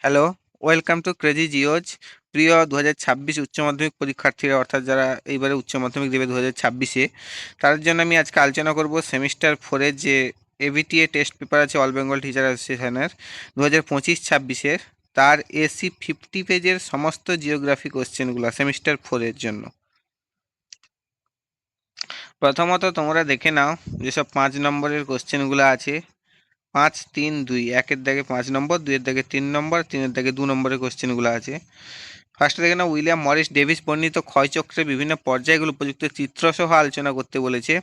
Hello, welcome to crazy Geos. প্রিয় 2026 উচ্চ মাধ্যমিক পরীক্ষার্থীরা, অর্থাৎ যারা এইবারে উচ্চ মাধ্যমিক দেবে 2026-এ, তাদের জন্য আমি আজকে আলোচনা করব সেমিস্টার 4-এর যে এবিটিএ টেস্ট পেপার আছে, অল বেঙ্গল টিচার অ্যাসোসিয়েশনের 2025-26-এর, তার এসি 50 পেজের সমস্ত জিওগ্রাফি কোশ্চেনগুলো সেমিস্টার 4-এর জন্য। প্রথমত তোমরা দেখে নাও যেসব 5 নম্বরের কোশ্চেনগুলো আছে। 5, 3, 2, 1-এর দাগে 5 নম্বর, 2-এর দাগে 3 নম্বর, 3-এর দাগে 2 নম্বরের কোশ্চেনগুলো আছে। ফার্স্টে দেখে না, উইলিয়াম মরিস ডেভিস বর্ণিত ক্ষয়চক্রের বিভিন্ন পর্যায়গুলো উপযুক্ত চিত্রসহ আলোচনা করতে বলেছে।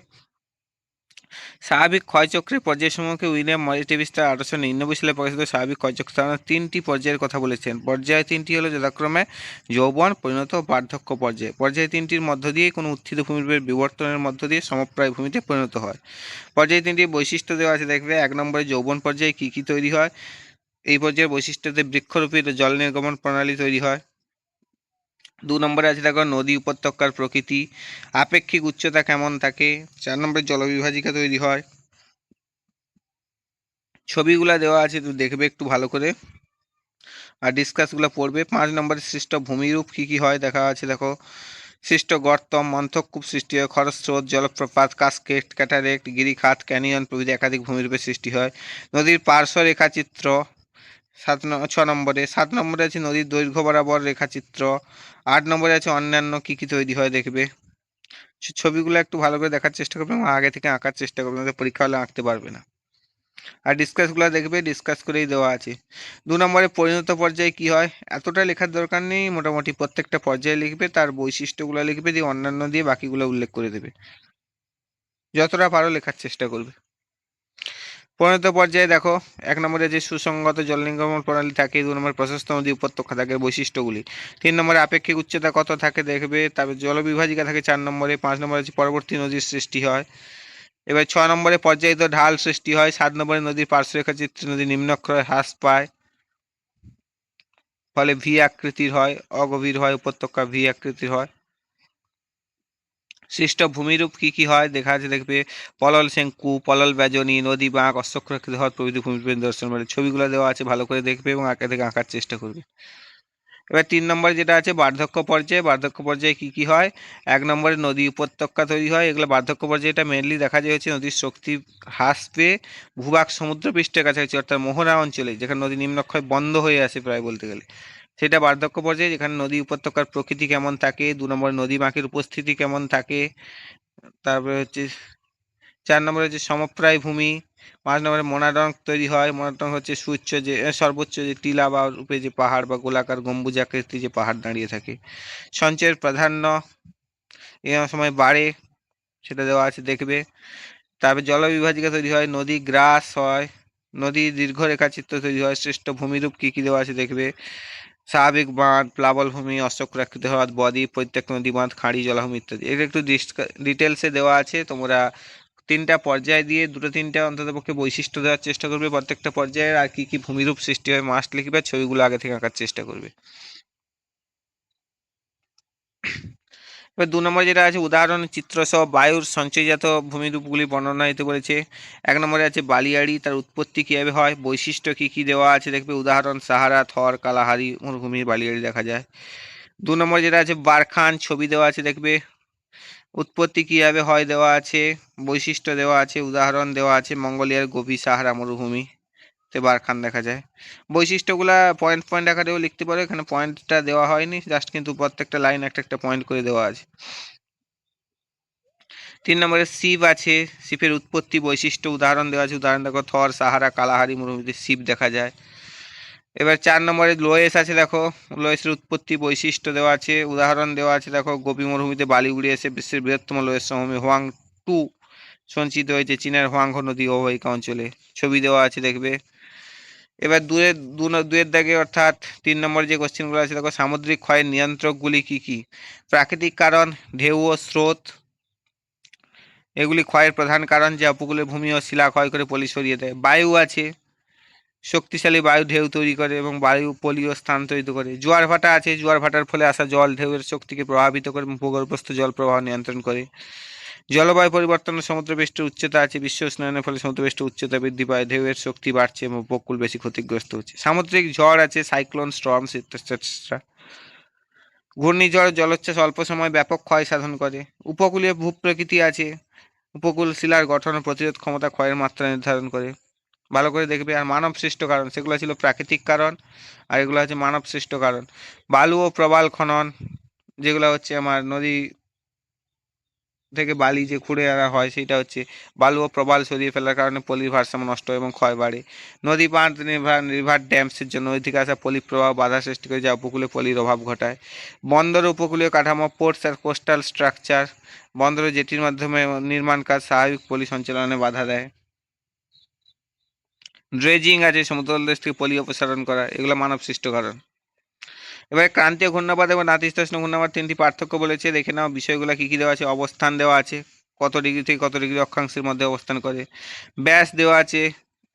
স্বাভাবিক ক্ষয়চক্রের পর্যায়সমূহকে উইলিয়াম মরিস ডেভিস তার 1899 সালে প্রকাশিত স্বাভাবিক ক্ষয়চক্র ধারণার 3টি পর্যায়ের কথা বলেছেন। পর্যায় 3টি হলো যথাক্রমে যৌবন, পরিণত ও বার্ধক্য পর্যায়। পর্যায় 3টির মধ্য দিয়ে কোনো উত্থিত ভূমিরূপের বিবর্তনের মধ্য দিয়ে সমপ্রায় ভূমিতে পরিণত হয়। পর্যায় 3টির বৈশিষ্ট্য দেওয়া আছে, দেখবে 1 নম্বরে যৌবন পর্যায়ে কী কী তৈরি হয়। এই পর্যায়ের বৈশিষ্ট্যতে বৃক্ষরূপী জল নির্গমন প্রণালী তৈরি হয়। 2 নম্বরে আছে দেখো নদী উপত্যকার প্রকৃতি, আপেক্ষিক উচ্চতা কেমন থাকে। 4 নম্বরে জলবিভাজিকা তৈরি হয়। ছবিগুলো দেওয়া আছে, তুই দেখবে একটু ভালো করে আর ডিসকাসগুলো পড়বে। 5 নম্বরে সৃষ্ট ভূমিরূপ কী কী হয় দেখা আছে, দেখো সৃষ্ট গর্ত, মন্থকূপ সৃষ্টি হয়, খরস্রোত, জলপ্রপাত, কাসকেড, ক্যাটারেক্ট, গিরিখাত, ক্যানিয়ন প্রভৃতি একাধিক ভূমিরূপের সৃষ্টি হয়। নদীর পার্শ্ব রেখাচিত্র 6 নম্বরে। 7 নম্বরে আছে নদীর দৈর্ঘ্য বরাবর রেখাচিত্র। 8 নম্বরে আছে অন্যান্য কী কী তৈরি হয় দেখবে। ছবিগুলো একটু ভালো করে দেখার চেষ্টা করবে এবং আগে থেকে আঁকার চেষ্টা করবে, নাহলে পরীক্ষা হলে আঁকতে পারবে না। আর ডিসকাসগুলো দেখবে, ডিসকাস করেই দেওয়া আছে। 2 নম্বরে পরিণত পর্যায়ে কি হয়, এতটা লেখার দরকার নেই, মোটামুটি প্রত্যেকটা পর্যায়ে লিখবে, তার বৈশিষ্ট্যগুলো লিখবে, দিয়ে অন্যান্য দিয়ে বাকিগুলো উল্লেখ করে দেবে। যতটা পারো লেখার চেষ্টা করবে। পরিণত পর্যায়ে দেখো 1 নম্বরে যে সুসংগত জল নির্গমন প্রণালী থাকে, 2 নম্বরে প্রশস্ত নদী উপত্যকা থাকে বৈশিষ্ট্যগুলি, 3 নম্বরে আপেক্ষিক উচ্চতা কত থাকে দেখবে, তারপর জলবিভাজিকা থাকে 4 নম্বরে, 5 নম্বরে পরবর্তী নদীর সৃষ্টি হয়। এবার 6 নম্বরে পর্যায়িত ঢাল সৃষ্টি হয়। 7 নম্বরে নদীর পার্শ্বরেখাচিত্রে নদী নিম্নক্ষয় হ্রাস পায়, ফলে ভি আকৃতির হয়, অগভীর হয়, উপত্যকা ভি আকৃতির হয়। সৃষ্ট ভূমিরূপ কি কি হয় দেখা আছে দেখবে, পলল শঙ্কু, পলল ব্যজনী, নদী বাঁক, অশ্বক্ষাকৃতি হ্রদ প্রভৃতি ভূমিরূপের নিদর্শন। মানে ছবিগুলো দেওয়া আছে, ভালো করে দেখবে এবং আঁকা থেকে আঁকার চেষ্টা করবে। এবার 3 নম্বরে যেটা আছে বার্ধক্য পর্যায়ে। বার্ধক্য পর্যায়ে কি কি হয়, 1 নম্বরে নদী উপত্যকা তৈরি হয়। এগুলো বার্ধক্য পর্যায়ে এটা মেনলি দেখা যায় হচ্ছে নদীর শক্তি হ্রাস পেয়ে ভূভাগ সমুদ্রপৃষ্ঠের কাছাকাছি, অর্থাৎ মোহনা অঞ্চলে যেখানে নদী নিম্নক্ষয় বন্ধ হয়ে আসে প্রায় বলতে গেলে, সেটা বার্ধক্য পর্যায়ে। যেখানে নদী উপত্যকার প্রকৃতি কেমন থাকে, 2 নম্বরে নদী বাঁকের উপস্থিতি কেমন থাকে। তারপরে হচ্ছে 4 নম্বরে হচ্ছে সমপ্রায় ভূমি। 5 নম্বরে মোনাডঙ্ক তৈরি হয়। মোনাডঙ্ক হচ্ছে সুউচ্চ যে সর্বোচ্চ যে টিলা বা রূপে যে পাহাড় বা গোলাকার গম্বুজ আকৃতি যে পাহাড় দাঁড়িয়ে থাকে। সঞ্চয়ের প্রাধান্য এই সময় বাড়ে, সেটা দেওয়া আছে দেখবে। তারপর জলবিভাজিকা তৈরি হয়, নদী গ্রাস হয়, নদী দীর্ঘ রেখাচিত্র তৈরি হয়। শ্রেষ্ঠ ভূমিরূপ কি কি দেওয়া আছে দেখবে, স্বাভাবিক বাঁধ, প্লাবল ভূমি, অশ্বক্ষুরাকৃতি হ্রদ, বদ্বীপ, পরিত্যক্ত নদী বাঁধ, খাঁড়ি জলাভূমি ইত্যাদি। এটা একটু ডিটেলসে দেওয়া আছে। তোমরা 3টা পর্যায় দিয়ে 2-3টা অন্ততপক্ষে বৈশিষ্ট্য দেওয়ার চেষ্টা করবে প্রত্যেকটা পর্যায়ে, আর কি কি ভূমিরূপ সৃষ্টি হয় মাস্ট লিখবে, ছবিগুলো আগে থেকে আঁকার চেষ্টা করবে। এবার 2 নম্বরে যেটা আছে উদাহরণ চিত্র সহ বায়ুর সঞ্চয়জাত ভূমিরূপগুলি বর্ণনা দিতে বলেছে। 1 নম্বরে আছে বালিয়াড়ি, তার উৎপত্তি কীভাবে হয়, বৈশিষ্ট্য কী কী দেওয়া আছে দেখবে, উদাহরণ সাহারা, থর, কালাহারি মরুভূমির বালিয়াড়ি দেখা যায়। 2 নম্বরে যেটা আছে বারখান, ছবি দেওয়া আছে দেখবে, উৎপত্তি কীভাবে হয় দেওয়া আছে, বৈশিষ্ট্য দেওয়া আছে, উদাহরণ দেওয়া আছে, মঙ্গোলিয়ার গভীর সাহারা মরুভূমি তে বারখান দেখা যায়। বৈশিষ্ট্যগুলা পয়েন্ট পয়েন্ট আকারেও লিখতে পারো, এখানে পয়েন্টটা দেওয়া হয়নি, জাস্ট কিন্তু প্রত্যেকটা লাইন একটা একটা পয়েন্ট করে দেওয়া আছে। 3 নম্বরে শিব আছে, শিবের উৎপত্তি বৈশিষ্ট্য উদাহরণ দেওয়া আছে, উদাহরণ দেখো থর, সাহারা, কালাহারি মরুভূমিতে শিব দেখা যায়। এবার 4 নম্বরে লোয়েস আছে, দেখো লোয়েসের উৎপত্তি বৈশিষ্ট্য দেওয়া আছে, উদাহরণ দেওয়া আছে, দেখো গোবি মরুভূমিতে বালি উড়ে এসে বিশ্বের বৃহত্তম লোয়েস সমভূমি হোয়াং টু সঞ্চিত হয়েছে চীনের হোয়াংহো নদী অববাহিকা অঞ্চলে, ছবি দেওয়া আছে দেখবে। এবার দুয়ের দাগে অর্থাৎ 3 নম্বরে যে কোশ্চেনগুলো আছে দেখো, সামুদ্রিক ক্ষয়ের নিয়ন্ত্রকগুলি কি কি, প্রাকৃতিক কারণ, ঢেউ ও স্রোত, এগুলি ক্ষয়ের প্রধান কারণ যা উপকূলের ভূমি ও শিলা ক্ষয় করে পলি সরিয়ে দেয়। বায়ু আছে, শক্তিশালী বায়ু ঢেউ তৈরি করে এবং বায়ু পলীয় স্থানান্তরিত করে। জোয়ার ভাটা আছে, জোয়ার ভাটার ফলে আসা জল ঢেউয়ের শক্তিকে প্রভাবিত করে ভূগর্ভস্থ জল প্রবাহ নিয়ন্ত্রণ করে। জলবায়ু পরিবর্তনের সমুদ্রপৃষ্ঠের উচ্চতা আছে, বিশ্ব উষ্ণায়নের ফলে সমুদ্রপৃষ্ঠের উচ্চতা বৃদ্ধি পায়, ঢেউয়ের শক্তি বাড়ছে এবং উপকূল বেশি ক্ষতিগ্রস্ত হচ্ছে। সামুদ্রিক ঝড় আছে, সাইক্লোন, স্টর্মস ইত্যাদি। ঘূর্ণিঝড় জলোচ্ছ্বাস অল্প সময় ব্যাপক ক্ষয় সাধন করে। উপকূলীয় ভূপ্রকৃতি আছে, উপকূল শিলার গঠন ও প্রতিরোধ ক্ষমতা ক্ষয়ের মাত্রা নির্ধারণ করে। ভালো করে দেখবে। আর মানব সৃষ্ট কারণ, সেগুলো ছিল প্রাকৃতিক কারণ, আর এগুলো হচ্ছে মানব সৃষ্ট কারণ। বালু ও প্রবাল খনন, যেগুলো হচ্ছে আমার নদী থেকে বালি যে খুঁড়ে আনা হয় সেটা হচ্ছে বালু ও প্রবাল সরিয়ে ফেলার কারণে পলির ভারসাম্য নষ্ট এবং ক্ষয় বাড়ে। নদী বাঁধ, রিভার ড্যামসের জন্য নদী থেকে আসা পলি প্রবাহ বাধা সৃষ্টি করে, যা উপকূলে পলির অভাব ঘটায়। বন্দর ও উপকূলীয় কাঠামো, পোর্টস আর কোস্টাল স্ট্রাকচার, বন্দর ও জেটির মাধ্যমে নির্মাণ কাজ স্বাভাবিক পলি সঞ্চালনে বাধা দেয়। ড্রেজিং আছে, সমুদ্রদেশ থেকে পলি অপসারণ করা, এগুলো মানব সৃষ্ট কারণ। এবারে ক্রান্তীয় ঘূর্ণাবাত এবং নাতিশীতোষ্ণ ঘূর্ণাবাত তিনটি পার্থক্য বলেছে, দেখে নাও বিষয়গুলো কী কী দেওয়া আছে। অবস্থান দেওয়া আছে, কত ডিগ্রি থেকে কত ডিগ্রি অক্ষাংশের মধ্যে অবস্থান করে। ব্যাস দেওয়া আছে,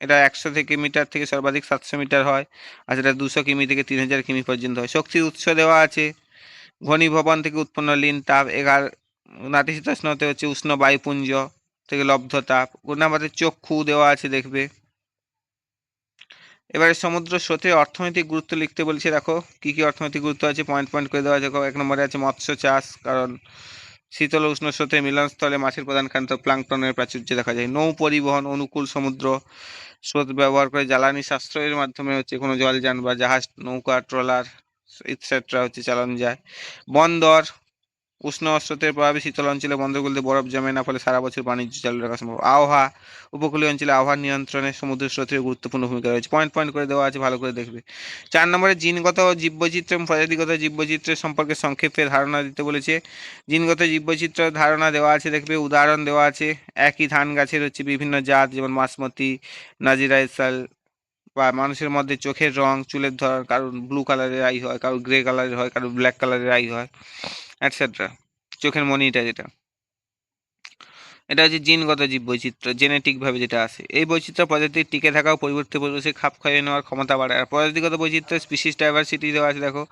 এটা 100 থেকে মিটার থেকে সর্বাধিক 700 মিটার হয়, আর সেটা 200 কিমি থেকে 3000 কিমি পর্যন্ত হয়। শক্তির উৎস দেওয়া আছে, ঘনীভবন থেকে উৎপন্ন লীন তাপ। নাতিশীতোষ্ণতে হচ্ছে উষ্ণ বায়ুপুঞ্জ থেকে লব্ধ তাপ। ঘূর্ণাবাতের চক্ষু দেওয়া আছে, দেখবে। এবারে সমুদ্র স্রোতের অর্থনৈতিক গুরুত্ব লিখতে বলছে, দেখো কি কি অর্থনৈতিক গুরুত্ব আছে, পয়েন্ট পয়েন্ট করে দেওয়া আছে। 1 নম্বরে আছে মৎস্য চাষ, কারণ শীতল ও উষ্ণ স্রোতের মিলনস্থলে মাছের প্রধান খাদ্য প্লাঙ্কটনের প্রাচুর্য দেখা যায়। নৌ পরিবহন, অনুকূল সমুদ্র স্রোত ব্যবহার করে জ্বালানি সাশ্রয়ের মাধ্যমে হচ্ছে কোনো জলযান বা জাহাজ, নৌকা, ট্রলার ইত্যাদি হচ্ছে চালানো যায়। বন্দর, উষ্ণ স্রোতের প্রভাবে শীতল অঞ্চলে বন্দরগুলিতে বরফ জমে না, ফলে সারা বছর বাণিজ্য চালু রাখা সম্ভব। আবহাওয়া, উপকূলীয় অঞ্চলে আবহাওয়া নিয়ন্ত্রণে সমুদ্র স্রোতের গুরুত্বপূর্ণ ভূমিকা রয়েছে। পয়েন্ট পয়েন্ট করে দেওয়া আছে, ভালো করে দেখবে। 4 নম্বরে জিনগত জীববৈচিত্র্য এবং প্রজাতিগত জীববৈচিত্র্যের সম্পর্কে সংক্ষেপে ধারণা দিতে বলেছে। জিনগত জীববৈচিত্র্য ধারণা দেওয়া আছে, দেখবে। উদাহরণ দেওয়া আছে, একই ধান গাছের হচ্ছে বিভিন্ন জাত, যেমন বাসমতি, নাজিরা ইসাল। বা মানুষের মধ্যে চোখের রং, চুলের ধরন, কারোর ব্লু কালারের আই হয়, কারোর গ্রে কালারের হয়, কারোর ব্ল্যাক কালারের আই হয়, অ্যাটসেট্রা। চোখের মনিটা যেটা, এটা হচ্ছে জিনগত জীববৈচিত্র্য, জেনেটিক ভাবে যেটা আসে। এই বৈচিত্র্য প্রজাতির টিকে থাকা ও পরিবর্তিত পরিবেশে খাপ খাইয়ে নেওয়ার ক্ষমতা বাড়ায়। আর প্রজাতিগত বৈচিত্র্য, স্পিসিস ডাইভার্সিটি দেওয়া আছে, দেখো।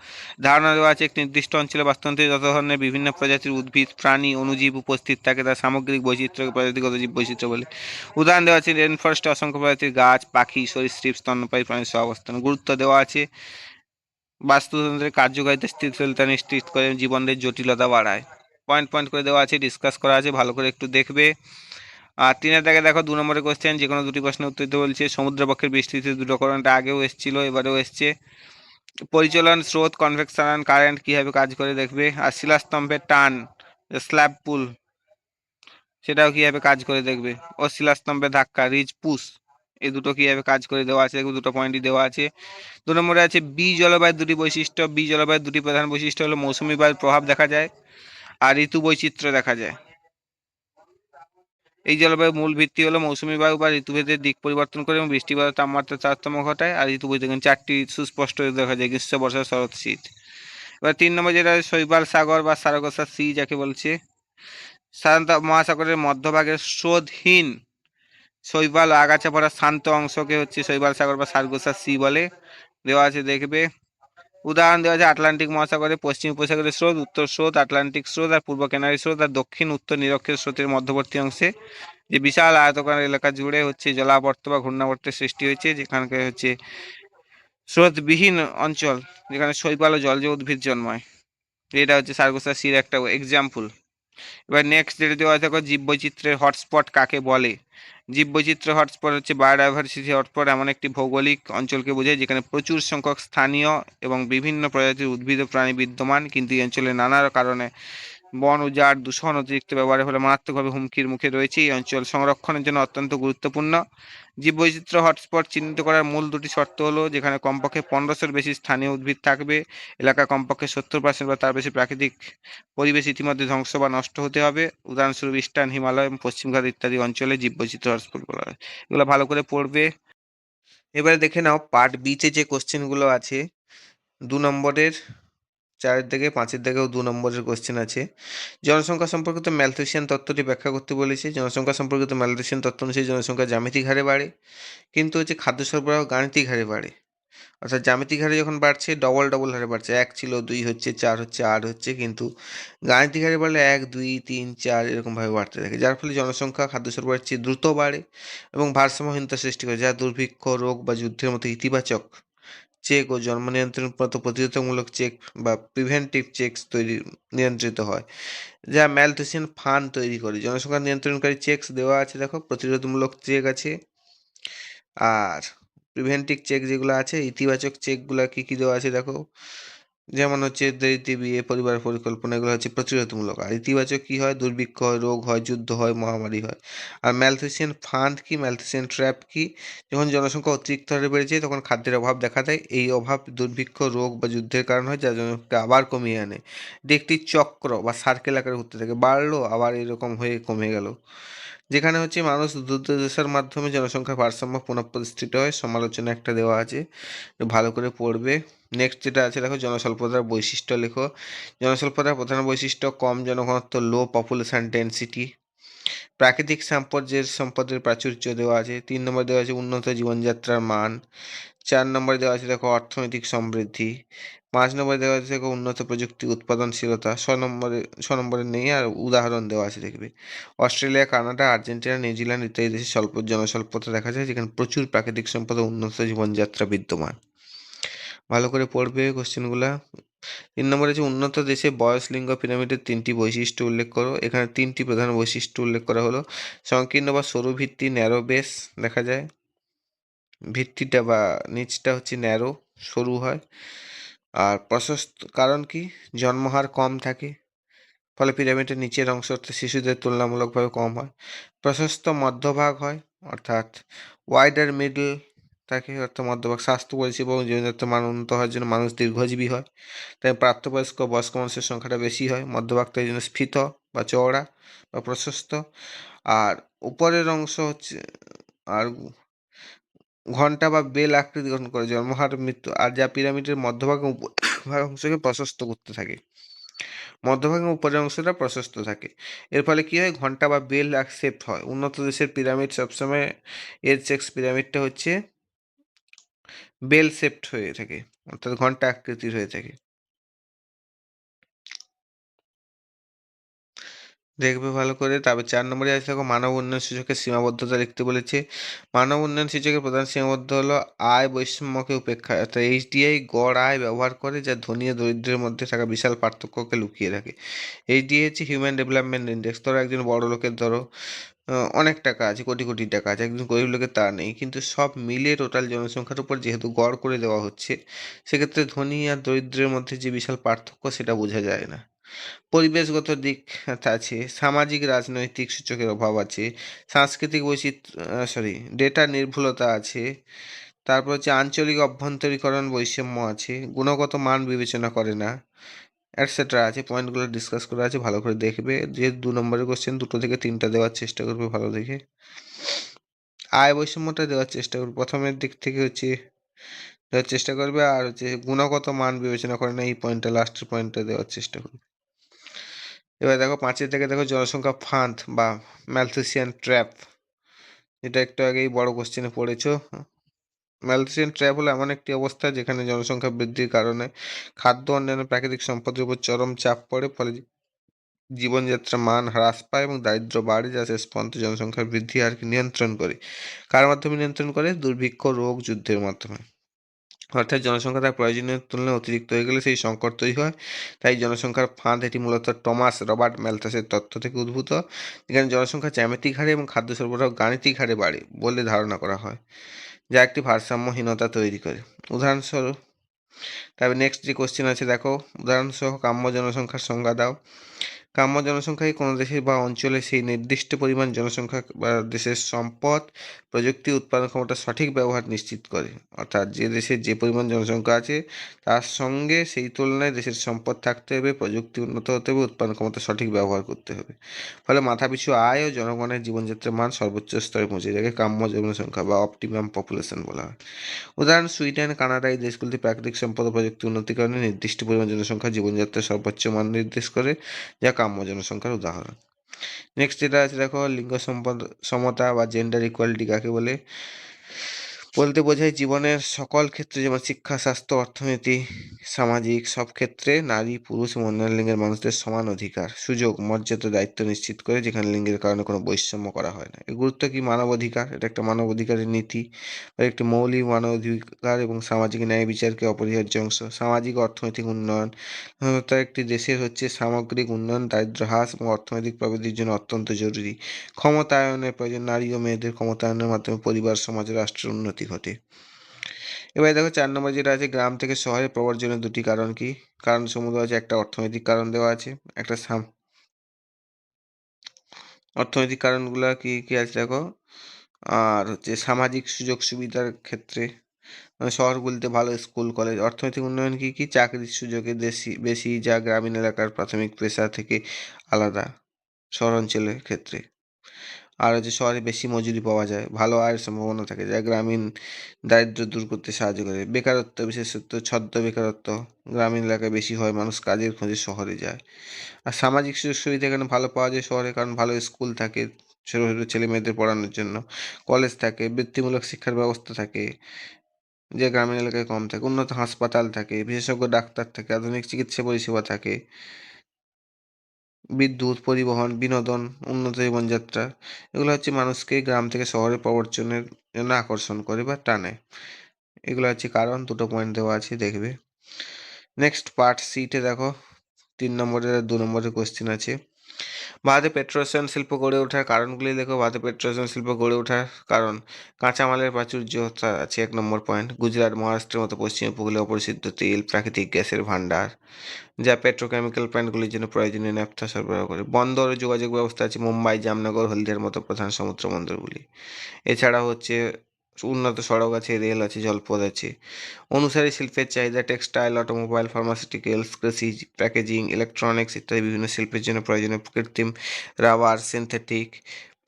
ধারণা দেওয়া আছে, একটি নির্দিষ্ট অঞ্চলে বাস্তুতন্ত্রে যত ধরনের বিভিন্ন প্রজাতির উদ্ভিদ, প্রাণী, অণুজীব উপস্থিত থাকে, তার সামগ্রিক বৈচিত্র্যকে প্রজাতিগত জীববৈচিত্র্য বলে। উদাহরণ দেওয়া আছে, রেন ফরেস্টে অসংখ্য প্রজাতির গাছ, পাখি, সরীসৃপ, স্তন্যপায়ী প্রাণীর সহাবস্থান। গুরুত্ব দেওয়া আছে, বাস্তুতন্ত্রের কার্যকারিতা স্থিতিশীলতা নিশ্চিত করে, জীবনের জটিলতা বাড়ায়। পয়েন্ট পয়েন্ট করে দেওয়া আছে, ডিসকাস করা আছে, ভালো করে একটু দেখবে। আর 3-এর দাগে দেখো 2 নম্বরের কোশ্চেন, যে কোনো দুটি প্রশ্নের উত্তর দিতে বলছে। সমুদ্রবক্ষের বিস্তৃতি দূরকরণটা আগেও এসেছিল, এবারেও এসছে। পরিচালন, স্রোত, কনভেকশন কারেন্ট কিভাবে কাজ করে, দেখবে। আর শিলাস্তম্ভের টান, স্ল্যাব পুল, সেটাও কিভাবে কাজ করে, দেখবে। ও শিলাস্তম্ভের ধাক্কা, রিজ পুশ, এই দুটো কিভাবে কাজ করে দেওয়া আছে, দুটো পয়েন্টই দেওয়া আছে। 2 নম্বরে আছে বি জলবায়ুর দুটি বৈশিষ্ট্য। বি জলবায়ুর দুটি প্রধান বৈশিষ্ট্য হলো মৌসুমী বায়ুর প্রভাব দেখা যায় আর ঋতু বৈচিত্র্য দেখা যায়। এই জলবায়ুর মূল ভিত্তি হলো মৌসুমী বায়ু বা ঋতুভেদের দিক পরিবর্তন করে এবং বৃষ্টিপাতের তাপমাত্রা তারতম্য ঘটায়। আর ঋতু বৈচিত্র্য 4টি সুস্পষ্ট দেখা যায়, গ্রীষ্ম, বর্ষা, শরৎ, শীত। এবার 3 নম্বর যেটা শৈবাল সাগর বা সারাগোসা সি যাকে বলছে। সাধারণত মহাসাগরের মধ্যভাগের স্রোতহীন শৈবাল ও আগাছা ভরা শান্ত অংশকে হচ্ছে শৈবাল সাগর বা সারগোসা সি বলে। দেওয়া আছে, দেখবে। উদাহরণ দেওয়া আছে, আটলান্টিক মহাসাগরে পশ্চিম উপসাগরের স্রোত, উত্তর স্রোত, আটলান্টিক স্রোত আর পূর্ব ক্যানারি স্রোত, আর দক্ষিণ উত্তর নিরক্ষের স্রোতের মধ্যবর্তী অংশে যে বিশাল আয়তকার এলাকা জুড়ে হচ্ছে জলাবর্ত বা ঘূর্ণাবর্তের সৃষ্টি হয়েছে, যেখানকার হচ্ছে স্রোতবিহীন অঞ্চল, যেখানে শৈবাল ও জলজ উদ্ভিদ জন্মায়। এটা হচ্ছে সার্গোসা সির একটা এক্সাম্পল। এবার নেক্সট যেটা দেওয়া থাকে, জীববৈচিত্র্যের হটস্পট কাকে বলে। জীববৈচিত্র্য হটস্পট হচ্ছে বায়োডাইভার্সিটি হটস্পট, এমন একটি ভৌগোলিক অঞ্চলকে বোঝায় যেখানে প্রচুর সংখ্যক স্থানীয় এবং বিভিন্ন প্রজাতির উদ্ভিদ ও প্রাণী বিদ্যমান, কিন্তু এই অঞ্চলে নানা কারণে বন উজাড়, দূষণ, অতিরিক্ত ব্যবহারের ফলে মারাত্মকভাবে হুমকির মুখে রয়েছে। এই অঞ্চল সংরক্ষণের জন্য অত্যন্ত গুরুত্বপূর্ণ। জীববৈচিত্র্য হটস্পট চিহ্নিত করার মূল দুটি শর্ত হলো, যেখানে কমপক্ষে 1500-এর বেশি স্থানীয় উদ্ভিদ থাকবে, এলাকা কমপক্ষে 70% বা তার বেশি প্রাকৃতিক পরিবেশ ইতিমধ্যে ধ্বংস বা নষ্ট হতে হবে। উদাহরণস্বরূপ ইস্টার্ন হিমালয় এবং পশ্চিমঘাট ইত্যাদি অঞ্চলে জীববৈচিত্র্য হটস্পট বলা হয়। এগুলো ভালো করে পড়বে। এবারে দেখে নাও পার্ট বিতে যে কোশ্চেনগুলো আছে। 2 নম্বরের, 4-এর দিকে, 5-এর দিকেও 2 নম্বরের কোশ্চেন আছে। জনসংখ্যা সম্পর্কিত ম্যালথুসিয়ান তত্ত্বটি ব্যাখ্যা করতে বলেছে। জনসংখ্যা সম্পর্কিত ম্যালথুসিয়ান তত্ত্ব অনুযায়ী জনসংখ্যা জ্যামিতিক হারে বাড়ে, কিন্তু হচ্ছে খাদ্য সরবরাহ গাণিতিক হারে বাড়ে। অর্থাৎ জ্যামিতিক হারে যখন বাড়ছে ডবল ডবল হারে বাড়ছে, 1 ছিল 2 হচ্ছে 4 হচ্ছে 8 হচ্ছে, কিন্তু গাণিতিক হারে বাড়লে 1 2 3 4 এরকমভাবে বাড়তে থাকে, যার ফলে জনসংখ্যা খাদ্য সরবরাহের চেয়ে দ্রুত বাড়ে এবং ভারসাম্যহীনতা সৃষ্টি করে, যা দুর্ভিক্ষ, রোগ বা যুদ্ধের মতো ইতিবাচক চেক ও জন্ম নিয়ন্ত্রণ মতো প্রতিরোধমূলক চেক বা প্রিভেন্টিভ চেকস তৈরি নিয়ন্ত্রিত হয়, যা ম্যালথুসিয়ান ফান্ড তৈরি করে। জনসংখ্যা নিয়ন্ত্রণকারী চেকস দেওয়া আছে দেখো, প্রতিরোধমূলক চেক আছে, আর প্রিভেন্টিভ চেক যেগুলো আছে, ইতিবাচক চেকগুলো কি কি দেওয়া আছে দেখো, যেমন হচ্ছে দেরিতে বিয়ে, পরিবার পরিকল্পনা, এগুলো হচ্ছে প্রতিরোধমূলক। আর ইতিবাচক কি হয়, দুর্ভিক্ষ হয়, রোগ হয়, যুদ্ধ হয়, মহামারী হয়। আর ম্যালথুসিয়ান ফান্ড কি, ম্যালথুসিয়ান ট্র্যাপ কি, যখন জনসংখ্যা অতিরিক্ত হারে বেড়ে যায় তখন খাদ্যের অভাব দেখা দেয়, এই অভাব দুর্ভিক্ষ, রোগ বা যুদ্ধের কারণ হয়, যা জনসংখ্যা আবার কমিয়ে আনে। এটি একটি চক্র বা সার্কেল আকারে ঘুরতে থাকে, বাড়লো আবার এরকম হয়ে কমে গেল, যেখানে হচ্ছে মানুষ দুর্দশার মাধ্যমে জনসংখ্যার ভারসাম্য পুনঃপ্রতিষ্ঠিত হয়। সমালোচনা একটা দেওয়া আছে, একটু ভালো করে পড়বে। নেক্সট যেটা আছে দেখো, জনস্বল্পতার বৈশিষ্ট্য লেখো। জনস্বল্পতার প্রধান বৈশিষ্ট্য কম জনঘনত্ব, লো পপুলেশন ডেন্সিটি। প্রাকৃতিক সম্পদের প্রাচুর্য দেওয়া আছে। 3 নম্বর দেওয়া আছে উন্নত জীবনযাত্রার মান। 4 নম্বরে দেওয়া আছে দেখো অর্থনৈতিক সমৃদ্ধি। 5 নম্বরে দেওয়া আছে দেখো উন্নত প্রযুক্তি উৎপাদনশীলতা। 6 নম্বরে নেই, আর উদাহরণ দেওয়া আছে দেখবে। অস্ট্রেলিয়া, কানাডা, আর্জেন্টিনা, নিউজিল্যান্ড ইত্যাদি দেশে জনস্বল্পতা দেখা যায়, যেখানে প্রচুর প্রাকৃতিক সম্পদ ও উন্নত জীবনযাত্রা বিদ্যমান। ভালো করে পড়বে কোশ্চেনগুলা। 3 নম্বরে আছে উন্নত দেশে বয়স লিঙ্গ পিরামিডের 3টি বৈশিষ্ট্য উল্লেখ করো। এখানে 3টি প্রধান বৈশিষ্ট্য উল্লেখ করা হলো। সংকীর্ণ বা সরু ভিত্তি, ন্যারো বেস দেখা যায়, ভিত্তিটা বা নিচটা হচ্ছে ন্যারো, সরু হয়। আর প্রশস্ত, কারণ কি, জন্মহার কম থাকে, ফলে পিরামিডের নিচের অংশ অর্থাৎ শিশুদের তুলনামূলকভাবে কম হয়। প্রশস্ত মধ্যভাগ হয়, অর্থাৎ ওয়াইডার মিডল থাকে, অর্থাৎ মধ্যভাগ। স্বাস্থ্য পরিষেবা এবং জীবনযাত্রার মান উন্নত হওয়ার জন্য মানুষ দীর্ঘজীবী হয়, তাই প্রাপ্তবয়স্ক বয়স্ক মানুষের সংখ্যাটা বেশি হয়। মধ্যভাগটা এই জন্য স্ফীত বা চওড়া বা প্রশস্ত। আর উপরের অংশ হচ্ছে, আর ঘন্টা বা বেল আকৃতি গঠন করে, জন্মহার মৃত্যু, আর যা পিরামিডের মধ্যভাগ এবং উপভাগ অংশকে প্রশস্ত করতে থাকে। মধ্যভাগ এবং উপরের অংশটা প্রশস্ত থাকে, এর ফলে কি হয়, ঘন্টা বা বেল শেপ হয়। উন্নত দেশের পিরামিড সবসময়, এর চেক্স পিরামিডটা হচ্ছে বেল শেপড হয়ে থাকে, অর্থাৎ ঘন্টা আকৃতির হয়ে থাকে। দেখবে ভালো করে। তারপর 4 নম্বরে আছে দেখো মানব উন্নয়ন সূচকের সীমাবদ্ধতা লিখতে বলেছে। মানব উন্নয়ন সূচকের প্রধান সীমাবদ্ধ হলো আয় বৈষম্যকে উপেক্ষা, অর্থাৎ এইচডিআই গড় আয় ব্যবহার করে, যা ধনী ও দরিদ্রের মধ্যে থাকা বিশাল পার্থক্যকে লুকিয়ে রাখে। এইচডিআই হচ্ছে হিউম্যান ডেভেলপমেন্ট ইন্ডেক্স। ধরো একজন বড় লোকের, ধরো অনেক টাকা আছে, কোটি কোটি টাকা আছে, একজন গরিব লোকের তা নেই, কিন্তু সব মিলে টোটাল জনসংখ্যার উপর যেহেতু গড় করে দেওয়া হচ্ছে, সেক্ষেত্রে ধনী আর দরিদ্রের মধ্যে যে বিশাল পার্থক্য সেটা বোঝা যায় না। পরিবেশগত দিক আছে, সামাজিক রাজনৈতিক সূচকের অভাব আছে, সাংস্কৃতিক ডেটা নির্ভুলতা আছে, তারপর হচ্ছে আঞ্চলিক অভ্যন্তরীকরণ বৈষম্য আছে, গুণগত মান বিবেচনা করে না, অ্যাটসেট্রা আছে। পয়েন্টগুলো ডিসকাস করা আছে, ভালো করে দেখবে। যে 2 নম্বরের কোশ্চেন, 2 থেকে 3টা দেওয়ার চেষ্টা করবে ভালো দেখে। আয় বৈষম্যটা দেওয়ার চেষ্টা করবে, প্রথমের দিক থেকে হচ্ছে দেওয়ার চেষ্টা করবে, আর হচ্ছে গুণগত মান বিবেচনা করে না, এই পয়েন্টটা, লাস্টের পয়েন্টটা দেওয়ার চেষ্টা করবে। এবার দেখো 5 থেকে দেখো জনসংখ্যা ফাঁদ বা ম্যালথুসিয়ান ট্র্যাপ, এটা একটু আগেই বড় কোশ্চেনে পড়েছো। ম্যালথুসিয়ান ট্র্যাপ হলো এমন একটি অবস্থা যেখানে জনসংখ্যা বৃদ্ধির কারণে খাদ্য অন্যান্য প্রাকৃতিক সম্পদের উপর চরম চাপ পড়ে, ফলে জীবনযাত্রার মান হ্রাস পায় এবং দারিদ্র্য বাড়ে, যা শেষ পর্যন্ত জনসংখ্যার বৃদ্ধি হারকে নিয়ন্ত্রণ করে। কার মাধ্যমে নিয়ন্ত্রণ করে? দুর্ভিক্ষ, রোগ, যুদ্ধের মাধ্যমে। অর্থাৎ জনসংখ্যা তার প্রয়োজনীয় তুলনায় অতিরিক্ত হয়ে গেলে সেই সংকট তৈরি হয়। তাই জনসংখ্যার ফাঁদ, এটি মূলত টমাস রবার্ট ম্যালথাসের তত্ত্ব থেকে উদ্ভূত, যেখানে জনসংখ্যা জ্যামিতিক হারে এবং খাদ্য সরবরাহ গাণিতিক হারে বাড়ে বলে ধারণা করা হয়, যা একটি ভারসাম্যহীনতা তৈরি করে। উদাহরণস্বরূপ, তবে নেক্সট যে কোশ্চেন আছে দেখো, উদাহরণসহ কাম্য জনসংখ্যার সংজ্ঞা দাও। কাম্য জনসংখ্যাই কোনো দেশে বা অঞ্চলে সেই নির্দিষ্ট পরিমাণ জনসংখ্যা বা দেশের সম্পদ, প্রযুক্তি, উৎপাদন ক্ষমতার সঠিক ব্যবহার নিশ্চিত করে। অর্থাৎ যে দেশের যে পরিমাণ জনসংখ্যা আছে তার সঙ্গে সেই তুলনায় দেশের সম্পদ থাকতে হবে, প্রযুক্তি উন্নত হতে হবে, উৎপাদন ক্ষমতার সঠিক ব্যবহার করতে হবে, ফলে মাথাপিছু আয় ও জনগণের জীবনযাত্রার মান সর্বোচ্চ স্তরে পৌঁছে যাকে কাম্য জনসংখ্যা বা অপটিমাম পপুলেশন বলা হয়। উদাহরণ, সুইডেন, কানাডা এই দেশগুলিতে প্রাকৃতিক সম্পদ ও প্রযুক্তি উন্নতির কারণে নির্দিষ্ট পরিমাণ জনসংখ্যা জীবনযাত্রার সর্বোচ্চ মান নির্দেশ করে, যা কাম্য জনসংখ্যার উদাহরণ। নেক্সট যেটা আছে দেখো, লিঙ্গ সমতা বা জেন্ডার ইকুয়ালিটি কাকে বলে। বলতে বোঝায় জীবনের সকল ক্ষেত্রে, যেমন শিক্ষা, স্বাস্থ্য, অর্থনীতি, সামাজিক সব ক্ষেত্রে নারী, পুরুষ এবং অন্যান্য লিঙ্গের মানুষদের সমান অধিকার, সুযোগ, মর্যাদা, দায়িত্ব নিশ্চিত করে, যেখানে লিঙ্গের কারণে কোনো বৈষম্য করা হয় না। এর গুরুত্ব কি? মানবাধিকার, এটা একটা মানবাধিকারের নীতি বা একটি মৌলিক মানবাধিকার এবং সামাজিক ন্যায় বিচারকে অপরিহার্য অংশ। সামাজিক অর্থনৈতিক উন্নয়ন, তা একটি দেশের হচ্ছে সামগ্রিক উন্নয়ন, দারিদ্র্য হ্রাস এবং অর্থনৈতিক প্রবৃদ্ধির জন্য অত্যন্ত জরুরি। ক্ষমতায়নের প্রয়োজন, নারী ও মেয়েদের ক্ষমতায়নের মাধ্যমে পরিবার, সমাজ ও রাষ্ট্রের উন্নতি ঘটে। এবারে দেখো 4 নম্বর যেটা আছে, গ্রাম থেকে শহরে প্রবর্জনের দুটি কারণ কি? কারণ সমূহ আছে, একটা অর্থনৈতিক কারণ দেওয়া আছে, একটা অর্থনৈতিক কারণগুলো কি কি আছে দেখো, আর হচ্ছে সামাজিক সুযোগ সুবিধার ক্ষেত্রে, মানে শহরগুলিতে ভালো স্কুল, কলেজ। অর্থনৈতিক উন্নয়ন কি কি? চাকরির সুযোগে বেশি বেশি, যা গ্রামীণ এলাকার প্রাথমিক পেশা থেকে আলাদা শহর অঞ্চলের ক্ষেত্রে। আর হচ্ছে শহরে বেশি মজুরি পাওয়া যায়, ভালো আয়ের সম্ভাবনা থাকে, যা গ্রামীণ দারিদ্র্য দূর করতে সাহায্য করে। বেকারত্ব, বিশেষত ছদ্ম বেকারত্ব গ্রামীণ এলাকায় বেশি হয়, মানুষ কাজের খোঁজে শহরে যায়। আর সামাজিক সুযোগ সুবিধা এখানে ভালো পাওয়া যায় শহরে, কারণ ভালো স্কুল থাকে ছোট ছোট ছেলে মেয়েদের পড়ানোর জন্য, কলেজ থাকে, বৃত্তিমূলক শিক্ষার ব্যবস্থা থাকে, যে গ্রামীণ এলাকায় কম থাকে। উন্নত হাসপাতাল থাকে, বিশেষজ্ঞ ডাক্তার থাকে, আধুনিক চিকিৎসা পরিষেবা থাকে, বিদ্যুৎ, পরিবহন, বিনোদন, উন্নত জীবনযাত্রা, এগুলো হচ্ছে মানুষকে গ্রাম থেকে শহরে প্রবর্তনের জন্য আকর্ষণ করে বা টানে। এগুলো হচ্ছে কারণ, দুটো পয়েন্ট দেওয়া আছে, দেখবে। নেক্সট পার্ট সিটে দেখো 3 নম্বরের 2 নম্বরের কোশ্চেন আছে। ভারতে পেট্রোরসায়ন শিল্প গড়ে ওঠার কারণগুলি লেখো। ভারতে পেট্রোরসায়ন শিল্প গড়ে ওঠার কারণ, কাঁচামালের প্রাচুর্যতা আছে 1 নম্বর পয়েন্ট। গুজরাট, মহারাষ্ট্রের মতো পশ্চিম উপকূলে অপরিশোধিত তেল, প্রাকৃতিক গ্যাসের ভান্ডার, যা পেট্রোকেমিক্যাল প্ল্যান্টগুলির জন্য প্রয়োজনীয় ন্যাফথা সরবরাহ করে। বন্দর ও যোগাযোগ ব্যবস্থা আছে মুম্বাই, জামনগর, হলদিয়ার মতো প্রধান সমুদ্র বন্দরগুলি। এছাড়া হচ্ছে উন্নত সড়ক আছে, রেল আছে, জলপথ আছে। অনুসারী শিল্পের চাহিদা, টেক্সটাইল, অটোমোবাইল, ফার্মাসিউটিক্যালস, কৃষি, প্যাকেজিং, ইলেকট্রনিক্স ইত্যাদি বিভিন্ন শিল্পের জন্য প্রয়োজনীয় কৃত্রিম রাবার, সিনথেটিক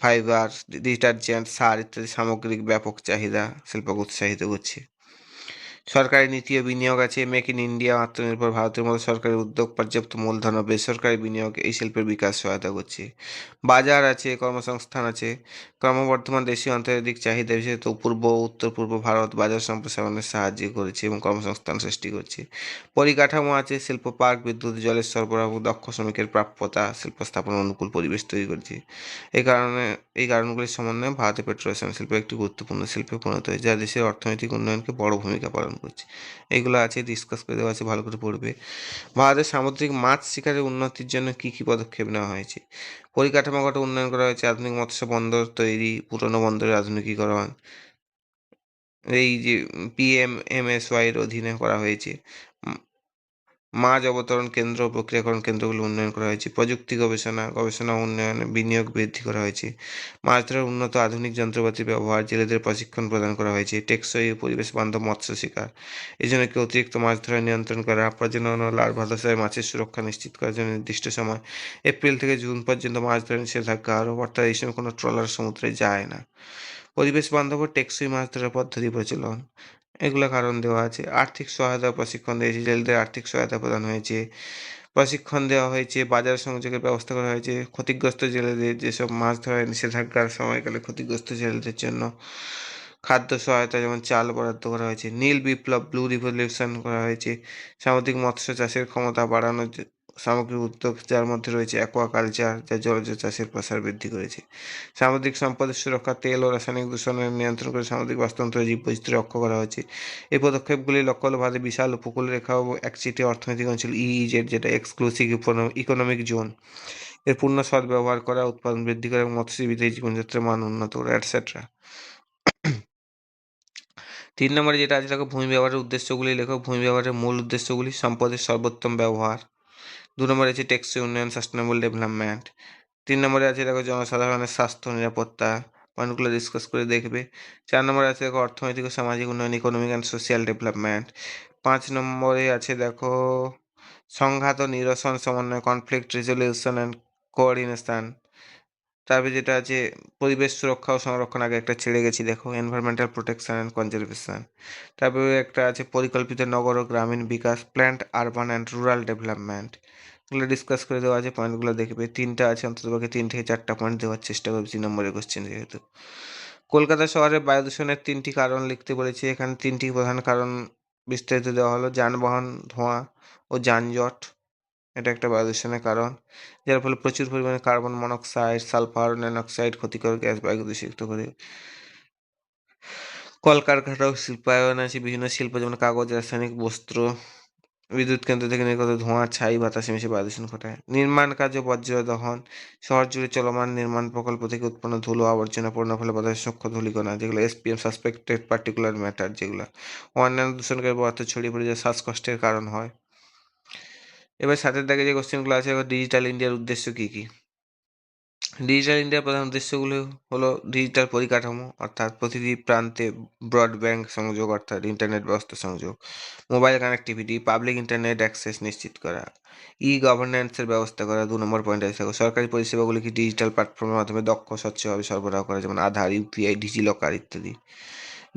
ফাইবার, ডিটারজেন্ট, সার ইত্যাদি সামগ্রিক ব্যাপক চাহিদা শিল্পকে উৎসাহিত করছে। সরকারি নীতি ও বিনিয়োগ আছে। মেক ইন ইন্ডিয়া, আত্মনির্ভর ভারতের মতো সরকারি উদ্যোগ, পর্যাপ্ত মূলধন ও বেসরকারি বিনিয়োগ এই শিল্পের বিকাশ সহায়তা করছে। বাজার আছে, কর্মসংস্থান আছে। ক্রমবর্ধমান দেশীয় আন্তর্জাতিক চাহিদা, বিশেষত পূর্ব ও উত্তর পূর্ব ভারত বাজার সম্প্রসারণের সাহায্য করেছে এবং কর্মসংস্থান সৃষ্টি করছে। পরিকাঠামো আছে, শিল্প পার্ক, বিদ্যুৎ, জলের সরবরাহ, দক্ষ শ্রমিকের প্রাপ্যতা, শিল্প স্থাপনের অনুকূল পরিবেশ তৈরি করছে। এই কারণে এই কারণগুলির সমন্বয়ে ভারতে পেট্রোরসায়ন শিল্প একটি গুরুত্বপূর্ণ শিল্পে পরিণত হয়েছে, যা দেশের অর্থনৈতিক উন্নয়নকে বড় ভূমিকা পালন করছে। এগুলো আছে, ডিসকাস করে দেওয়া আছে, ভালো করে পড়বে। ভারতের সামুদ্রিক মাছ শিকারের উন্নতির জন্য কী কী পদক্ষেপ নেওয়া হয়েছে? পরিকাঠামোগত উন্নয়ন করা হয়েছে, আধুনিক মৎস্য বন্দর তৈরি, পুরনো বন্দরের আধুনিকীকরণ, এই যে PMMSY-এর অধীনে করা হয়েছে। মাছ অবতরণ কেন্দ্র ও প্রক্রিয়াকরণ কেন্দ্রগুলো উন্নয়ন করা হয়েছে। প্রযুক্তি গবেষণা, গবেষণা উন্নয়ন, বিনিয়োগ বৃদ্ধি করা হয়েছে। মাছ ধরার উন্নত আধুনিক যন্ত্রপাতির ব্যবহার, জেলেদের প্রশিক্ষণ প্রদান করা হয়েছে। টেকসই ও পরিবেশ বান্ধব মৎস্য শিকার, এই জন্য কি অতিরিক্ত মাছ ধরা নিয়ন্ত্রণ করা, প্রজনন ও লার্ভা দশায় মাছের সুরক্ষা নিশ্চিত করার জন্য নির্দিষ্ট সময় এপ্রিল থেকে জুন পর্যন্ত মাছ ধরা নিষেধাজ্ঞা আরোপ, অর্থাৎ এই সময় কোনো ট্রলার সমুদ্রে যায় না। পরিবেশ বান্ধব ও টেকসই মাছ ধরার পদ্ধতি প্রচলন, এগুলো কারণ দেওয়া আছে। আর্থিক সহায়তা প্রশিক্ষণ দিয়েছে, জেলেদের আর্থিক সহায়তা প্রদান হয়েছে, প্রশিক্ষণ দেওয়া হয়েছে, বাজার সংযোগের ব্যবস্থা করা হয়েছে। ক্ষতিগ্রস্ত জেলেদের, যেসব মাছ ধরার নিষেধাজ্ঞার সময়কালে ক্ষতিগ্রস্ত জেলেদের জন্য খাদ্য সহায়তা, যেমন চাল বরাদ্দ করা হয়েছে। নীল বিপ্লব, ব্লু রিভলিউশন করা হয়েছে। সামুদ্রিক মৎস্য চাষের ক্ষমতা বাড়ানোর সামগ্রিক উদ্যোগ, যার মধ্যে রয়েছে অ্যাকোয়াকালচার, যা জলজ চাষের প্রসার বৃদ্ধি করেছে। সামুদ্রিক সম্পদের সুরক্ষা, তেল ও রাসায়নিক দূষণের নিয়ন্ত্রণ করে সামুদ্রিক বাস্তুতন্ত্র জীববৈচিত্র্য রক্ষা করা হয়েছে। এই পদক্ষেপগুলি লক্ষ্য হলো ভারতের বিশাল উপকূল রেখা ও একচেটিয়া অর্থনৈতিক অঞ্চল EEZ, যেটা এক্সক্লুসিভ ইকোনমিক জোন, এর পূর্ণ সদ্ব্যবহার করা, উৎপাদন বৃদ্ধি করা এবং মৎস্যজীবীদের জীবনযাত্রার মান উন্নত করা, এটসেট্রা। 3 নম্বরে যেটা আছে দেখো, ভূমি ব্যবহারের উদ্দেশ্যগুলি লেখো। ভূমি ব্যবহারের মূল উদ্দেশ্যগুলি: সম্পদের সর্বোত্তম ব্যবহার। 2 নম্বরে আছে টেকসই উন্নয়ন, সাস্টেনেবল ডেভেলপমেন্ট। 3 নম্বরে আছে দেখো, জনসাধারণের স্বাস্থ্য নিরাপত্তা। পয়েন্টগুলো ডিসকাস করে দেখবে। 4 নম্বরে আছে দেখো, অর্থনৈতিক ও সামাজিক উন্নয়ন, ইকোনমিক অ্যান্ড সোশিয়াল ডেভেলপমেন্ট। 5 নম্বরে আছে দেখো, সংঘাত ও নিরসন সমন্বয়, কনফ্লিক্ট রেজলিউশন অ্যান্ড কোঅর্ডিনেশন। তারপরে যেটা আছে, পরিবেশ সুরক্ষা ও সংরক্ষণ, আগে একটা ছেড়ে গেছি দেখো, এনভায়রনমেন্টাল প্রোটেকশন অ্যান্ড কনজারভেশন। তারপরে একটা আছে পরিকল্পিত নগর ও গ্রামীণ বিকাশ, planned urban and rural development. এগুলো ডিসকাস করে দেওয়া আছে, পয়েন্টগুলো দেখবে। তিনটা আছে, অন্ততপক্ষে 3 থেকে 4টা পয়েন্ট দেওয়ার চেষ্টা করছি নম্বরের কোশ্চেন যেহেতু। কলকাতা শহরে বায়ু দূষণের ৩টি কারণ লিখতে বলেছে। এখানে ৩টি প্রধান কারণ বিস্তারিত দেওয়া হলো। যানবাহন ধোঁয়া ও যানজট, এটা একটা বায়ু দূষণের কারণ। যার ফলে প্রচুর পরিমাণে কার্বন মনোক্সাইড, সালফার, অন্যান্য অক্সাইড ক্ষতিকর গ্যাস বায়ু দূষিত করে। কলকারখানা ও শিল্পায়ন আছে, বিভিন্ন শিল্প যেমন কাগজ, রাসায়নিক বস্ত্র, বিদ্যুৎ কেন্দ্র থেকে নির্গত ধোঁয়া, ছাই বাতাসে মিশে বায়ু দূষণ ঘটায়। নির্মাণ কাজ ও বর্জ্য দহন, শহর জুড়ে চলমান নির্মাণ প্রকল্প থেকে উৎপন্ন ধুলো, আবর্জনা, পণ্য ফলে বাতাসে সূক্ষ্ম ধূলিকণা, যেগুলো এসপিএম, সাসপেক্টেড পার্টিকুলার ম্যাটার, যেগুলো অন্যান্য দূষণকারী পদার্থ ছড়িয়ে পড়ে যা শ্বাসকষ্টের কারণ হয়। এবার সাথের দাগে যে কোশ্চেনগুলো আছে, ডিজিটাল ইন্ডিয়ার উদ্দেশ্য কি কি? ডিজিটাল ইন্ডিয়ার প্রধান উদ্দেশ্যগুলো হলো ডিজিটাল পরিকাঠামো, অর্থাৎ প্রতিটি প্রান্তে ব্রডব্যান্ড সংযোগ, অর্থাৎ ইন্টারনেট ব্যবস্থা সংযোগ, mobile connectivity, public internet access নিশ্চিত করা, ই গভর্নেন্সের ব্যবস্থা করা। 2 নম্বর পয়েন্ট আছে, সরকারি পরিষেবাগুলিকে ডিজিটাল প্ল্যাটফর্মের মাধ্যমে দক্ষ স্বচ্ছভাবে সরবরাহ করা, যেমন আধার, ইউপিআই, ডিজিলকার ইত্যাদি।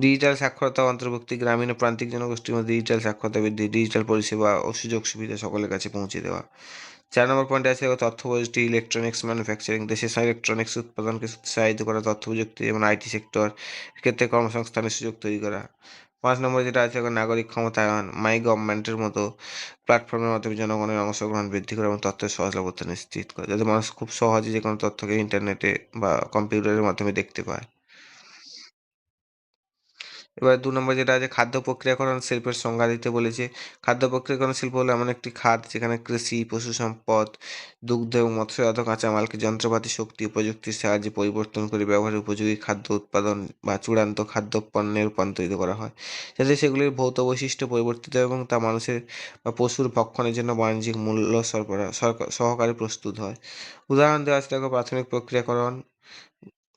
ডিজিটাল সাক্ষরতা অন্তর্ভুক্তি, গ্রামীণ ও প্রান্তিক জনগোষ্ঠীর মধ্যে ডিজিটাল সাক্ষরতা বৃদ্ধি, ডিজিটাল পরিষেবা ও সুযোগ সুবিধা সকলের কাছে পৌঁছে দেওয়া। 4 নম্বর পয়েন্টে আছে তথ্য প্রযুক্তি, ইলেকট্রনিক্স ম্যানুফ্যাকচারিং, দেশের ইলেকট্রনিক্স উৎপাদনকে উৎসাহিত করা, তথ্য প্রযুক্তি যেমন আইটি সেক্টর ক্ষেত্রে কর্মসংস্থানের সুযোগ তৈরি করা। 5 নম্বর যেটা আছে নাগরিক ক্ষমতায়ন, মাই গভর্নমেন্টের মতো প্ল্যাটফর্মের মাধ্যমে জনগণের অংশগ্রহণ বৃদ্ধি করা এবং তথ্যের সহজলভ্যতা নিশ্চিত করা, যাতে মানুষ খুব সহজে যে কোনো তথ্যকে ইন্টারনেটে বা কম্পিউটারের মাধ্যমে দেখতে পায়। এবার 2 নম্বর যেটা আছে খাদ্য প্রক্রিয়াকরণ শিল্পের সংজ্ঞা দিতে বলেছে। খাদ্য প্রক্রিয়াকরণ শিল্প হলো এমন একটি খাত যেখানে কৃষি, পশু সম্পদ, দুগ্ধ এবং মৎস্যজাত কাঁচামালকে যন্ত্রপাতি, শক্তি ও প্রযুক্তির সাহায্যে পরিবর্তন করে ব্যবহারের উপযোগী খাদ্য উৎপাদন বা চূড়ান্ত খাদ্য পণ্যে রূপান্তরিত করা হয়, যাতে সেগুলির ভৌত বৈশিষ্ট্য পরিবর্তিত এবং তা মানুষের বা পশুর ভক্ষণের জন্য বাণিজ্যিক মূল্য সরবরাহ সহকারে প্রস্তুত হয়। উদাহরণ দেওয়া আছে দেখো, প্রাথমিক প্রক্রিয়াকরণ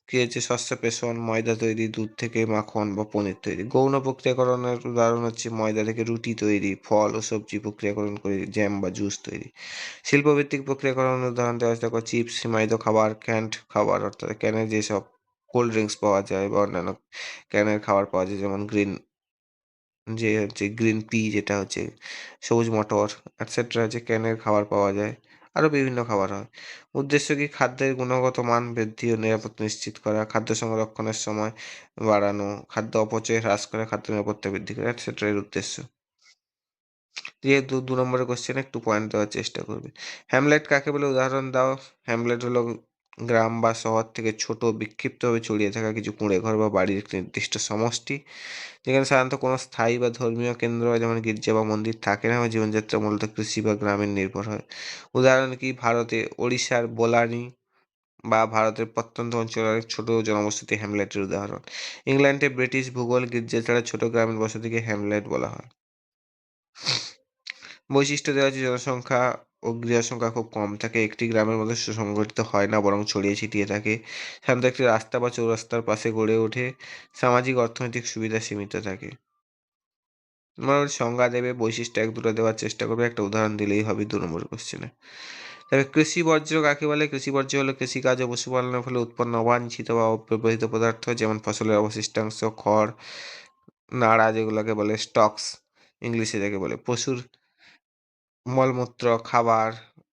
কি হচ্ছে শস্য পেষণ, ময়দা তৈরি, দুধ থেকে মাখন বা পনির তৈরি। গৌণ প্রক্রিয়াকরণের উদাহরণ হচ্ছে ময়দা থেকে রুটি তৈরি, ফল ও সবজি প্রক্রিয়াকরণ করে জ্যাম বা জুস তৈরি। শিল্পভিত্তিক প্রক্রিয়াকরণের উদাহরণ দেওয়া আছে দেখো, চিপস, সীমায়িত খাবার, ক্যান্ড খাবার, অর্থাৎ ক্যানের যেসব কোল্ড ড্রিঙ্কস পাওয়া যায় বা অন্যান্য ক্যানের খাবার পাওয়া যায়, যেমন যে হচ্ছে গ্রিন পি, যেটা হচ্ছে সবুজ মটর, এটসেট্রা, যে ক্যানের খাবার পাওয়া যায়। আরও বিভিন্ন খাবার হয়। উদ্দেশ্য কি খাদ্যের গুণগত মান বৃদ্ধি ও নিরাপত্তা নিশ্চিত করা, খাদ্য সংরক্ষণের সময় বাড়ানো, খাদ্য অপচয় হ্রাস করা, খাদ্য নিরাপত্তা বৃদ্ধি করা, এটসেট্রা এর উদ্দেশ্য। যেহেতু 2 নম্বরের কোশ্চেনে একটু পয়েন্ট দেওয়ার চেষ্টা করবে। হ্যামলেট কাকে বলে উদাহরণ দাও। হ্যামলেট হলো গ্রাম বা শহর থেকে ছোট বিক্ষিপ্তভাবে ছড়িয়ে থাকা কিছু কুঁড়েঘর বা বাড়ির একটি নির্দিষ্ট সমষ্টি, যেখানে সাধারণত কোনো স্থায়ী বা ধর্মীয় কেন্দ্র যেমন গির্জা বা মন্দির থাকে না, এবং জীবনযাত্রা মূলত কৃষি বা গ্রামীণ নির্ভর হয়। উদাহরণ কি ভারতে ওড়িশার বোলানি বা ভারতের প্রত্যন্ত অঞ্চলের অনেক ছোট জনবসতি হ্যামলেটের উদাহরণ। ইংল্যান্ডে ব্রিটিশ ভূগোল গির্জা ছাড়া ছোট গ্রামীণ বসতিকে হ্যামলেট বলা হয়। বৈশিষ্ট্য দেওয়া আছে, জনসংখ্যা ও গৃহসংখ্যা খুব কম থাকে, একটি গ্রামের মধ্যে সুসংগঠিত হয় না বরং ছড়িয়ে ছিটিয়ে থাকে, সাধারণত একটি রাস্তা বা চৌরাস্তার পাশে গড়ে ওঠে, সামাজিক অর্থনৈতিক সুবিধা সীমিত থাকে। মোটামুটি সংজ্ঞা দেবে, বৈশিষ্ট্য এক দুটো দেওয়ার চেষ্টা করবে, একটা উদাহরণ দিলেই হবে 2 নম্বর কোশ্চেনে। তবে কৃষি বর্জ্য কাকে বলে? কৃষি বর্জ্য হলো কৃষিকাজ ও পশুপালনের ফলে উৎপন্ন অবাঞ্ছিত বা অব্যবহৃত পদার্থ, যেমন ফসলের অবশিষ্টাংশ, খড়, নাড়া, যেগুলোকে বলে স্টকস ইংলিশে যাকে বলে, পশুর মলমূত্র,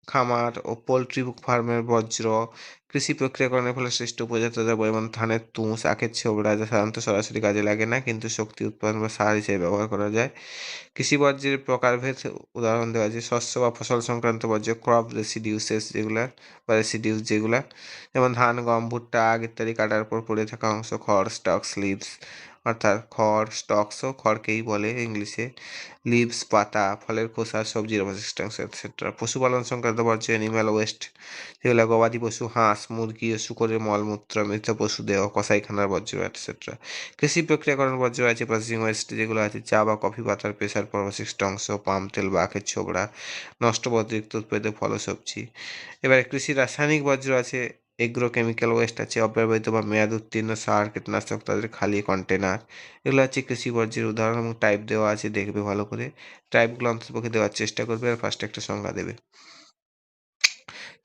খামার ও পোল্ট্রি ফার্মের বর্জ্য, কৃষি প্রক্রিয়াকরণের ফলে সৃষ্ট উপজাত দ্রব্য যেমন ধানের তুষ, আখের ছোবড়া, যা সাধারণত সরাসরি কাজে লাগে না কিন্তু শক্তি উৎপাদন বা সার হিসেবে ব্যবহার করা যায়। কৃষি বর্জ্যের প্রকারভেদ উদাহরণ দেওয়া আছে, শস্য বা ফসল সংক্রান্ত বর্জ্য, ক্রপ রেসিডিউসেস যেগুলা বা রেসিডিউস যেগুলা, যেমন ধান, গম, ভুট্টা, আখ ইত্যাদি কাটার পর পড়ে থাকা অংশ, খড়, স্টকস, লিভস, অর্থাৎ খড়, স্টকসও খড়কেই বলে ইংলিশে, লিভস পাতা, ফলের খোসা, সবজির অবশিষ্টাংশ এটসেট্রা। পশুপালন সংক্রান্ত বর্জ্য, অ্যানিম্যাল ওয়েস্ট, যেগুলো গবাদি পশু, হাঁস, মুরগি ও শূকরের মলমূত্র, মৃত পশু দেহ, কসাইখানার বর্জ্য এটসেট্রা। কৃষি প্রক্রিয়াকরণ বর্জ্য আছে প্রসেসিং ওয়েস্ট, যেগুলো আছে চা বা কফি পাতার পেশার পর অবশিষ্ট অংশ, পাম তেল বা আখের ছোবড়া, নষ্ট বা অতিরিক্ত উৎপাদিত ফল ও সবজি। এবারে কৃষি রাসায়নিক বর্জ্য আছে, এগ্রোকেমিক্যাল ওয়েস্ট আছে, অব্যবহৃত বা মেয়াদ উত্তীর্ণ সার, কীটনাশক, তাদের খালি কন্টেনার। এগুলো হচ্ছে কৃষি বর্জ্যের উদাহরণ এবং টাইপ দেওয়া আছে, দেখবে ভালো করে। টাইপগুলো অন্ততপক্ষে দেওয়ার চেষ্টা করবে আর ফার্স্টে একটা সংজ্ঞা দেবে।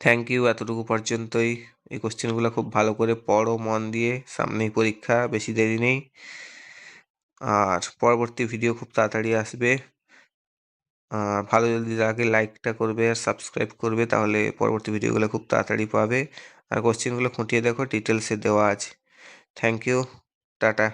থ্যাংক ইউ, এতটুকু পর্যন্তই। এই কোশ্চেনগুলো খুব ভালো করে পড়ো মন দিয়ে, সামনেই পরীক্ষা, বেশি দেরি নেই। আর পরবর্তী ভিডিও খুব তাড়াতাড়ি আসবে। ভালো যদি লাগে লাইকটা করবে আর সাবস্ক্রাইব করবে, তাহলে পরবর্তী ভিডিওগুলো খুব তাড়াতাড়ি পাবে। আর কোশ্চেনগুলো খুঁটিয়ে দেখো, ডিটেলসে দেওয়া আছে। Thank you. টাটা।